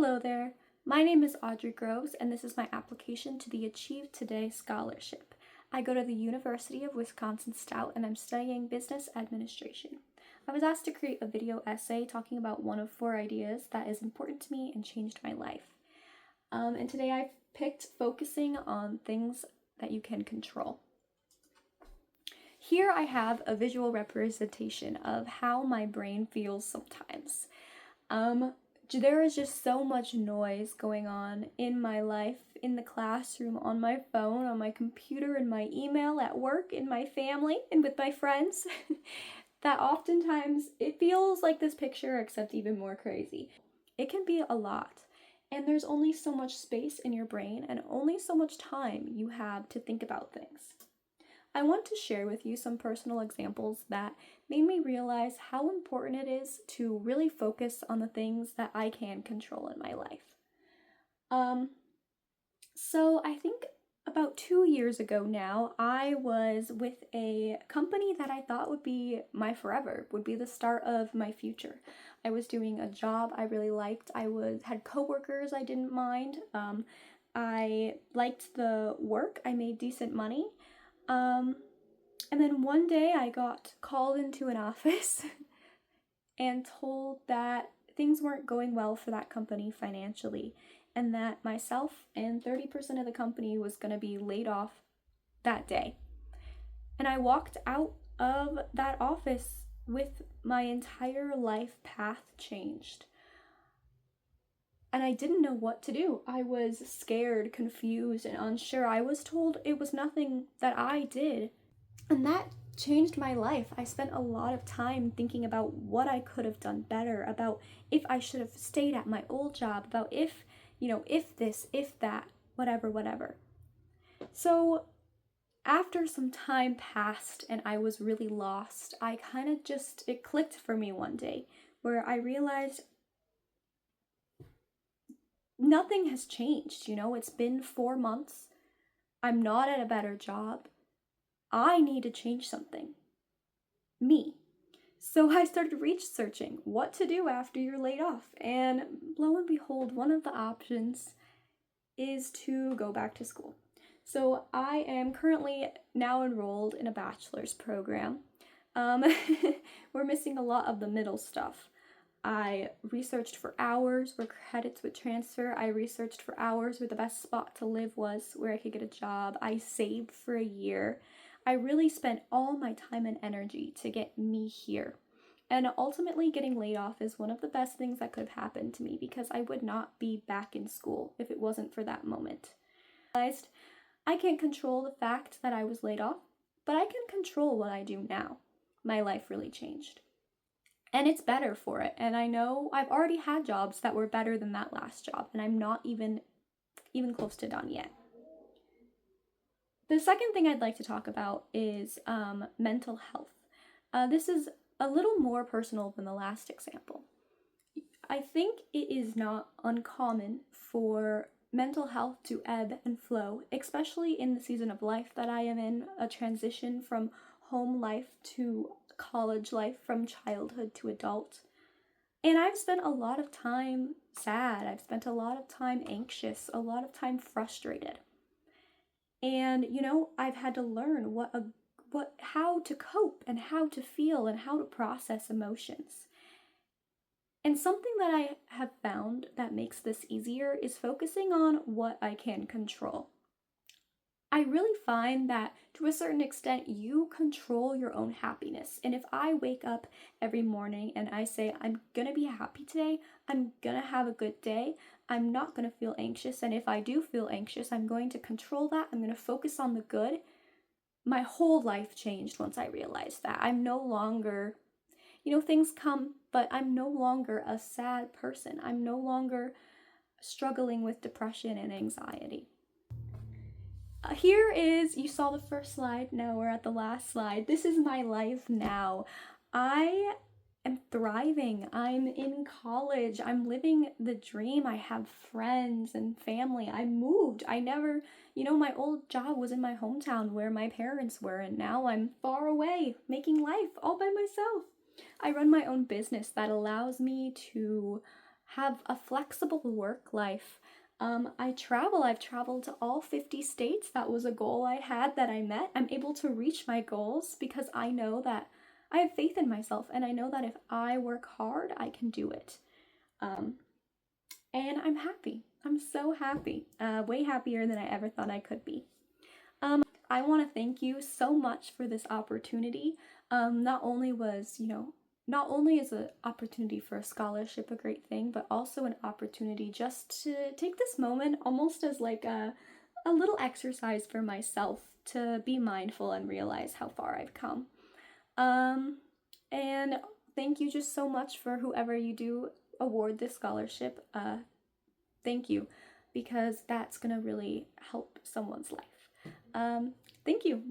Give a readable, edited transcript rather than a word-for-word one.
Hello there. My name is Audrey Groves, and this is my application to the Achieve Today Scholarship. I go to the University of Wisconsin-Stout, and I'm studying business administration. I was asked to create a video essay talking about one of 4 ideas that is important to me and changed my life. And today I've picked focusing on things that you can control. Here I have a visual representation of how my brain feels sometimes. There is just so much noise going on in my life, in the classroom, on my phone, on my computer, in my email, at work, in my family, and with my friends, that oftentimes it feels like this picture, except even more crazy. It can be a lot, and there's only so much space in your brain and only so much time you have to think about things. I want to share with you some personal examples that made me realize how important it is to really focus on the things that I can control in my life. So I think about 2 years ago now, I was with a company that I thought would be my forever, would be the start of my future. I was doing a job I really liked. Had coworkers I didn't mind. I liked the work. I made decent money. And then one day I got called into an office and told that things weren't going well for that company financially, and that myself and 30% of the company was going to be laid off that day. And I walked out of that office with my entire life path changed. And I didn't know what to do. I was scared, confused, and unsure. I was told it was nothing that I did. And that changed my life. I spent a lot of time thinking about what I could have done better, about if I should have stayed at my old job, about if this, if that, whatever. So after some time passed and I was really lost, it clicked for me one day where I realized nothing has changed. It's been 4 months. I'm not at a better job. I need to change something. Me. So I started researching what to do after you're laid off. And lo and behold, one of the options is to go back to school. So I am currently now enrolled in a bachelor's program. We're missing a lot of the middle stuff. I researched for hours where credits would transfer. I researched for hours where the best spot to live was, where I could get a job. I saved for a year. I really spent all my time and energy to get me here. And ultimately, getting laid off is one of the best things that could have happened to me, because I would not be back in school if it wasn't for that moment. I realized I can't control the fact that I was laid off, but I can control what I do now. My life really changed. And it's better for it. And I know I've already had jobs that were better than that last job, and I'm not even close to done yet. The second thing I'd like to talk about is mental health. This is a little more personal than the last example. I think it is not uncommon for mental health to ebb and flow, especially in the season of life that I am in, a transition from home life to college life, from childhood to adult. And I've spent a lot of time sad. I've spent a lot of time anxious, a lot of time frustrated. And, I've had to learn how to cope and how to feel and how to process emotions. And something that I have found that makes this easier is focusing on what I can control. I really find that to a certain extent, you control your own happiness. And if I wake up every morning and I say, I'm going to be happy today, I'm going to have a good day, I'm not going to feel anxious. And if I do feel anxious, I'm going to control that. I'm going to focus on the good. My whole life changed once I realized that. I'm no longer, things come, but I'm no longer a sad person. I'm no longer struggling with depression and anxiety. You saw the first slide, now we're at the last slide. This is my life now. I am thriving. I'm in college. I'm living the dream. I have friends and family. I moved. My old job was in my hometown where my parents were, and now I'm far away, making life all by myself. I run my own business that allows me to have a flexible work life. I travel. I've traveled to all 50 states. That was a goal I had that I met. I'm able to reach my goals because I know that I have faith in myself and I know that if I work hard, I can do it. Um, and I'm happy. I'm so happy. Way happier than I ever thought I could be. I want to thank you so much for this opportunity. Not only was, not only is an opportunity for a scholarship a great thing, but also an opportunity just to take this moment almost as like a little exercise for myself to be mindful and realize how far I've come. And thank you just so much for whoever you do award this scholarship. Thank you, because that's gonna really help someone's life. Thank you.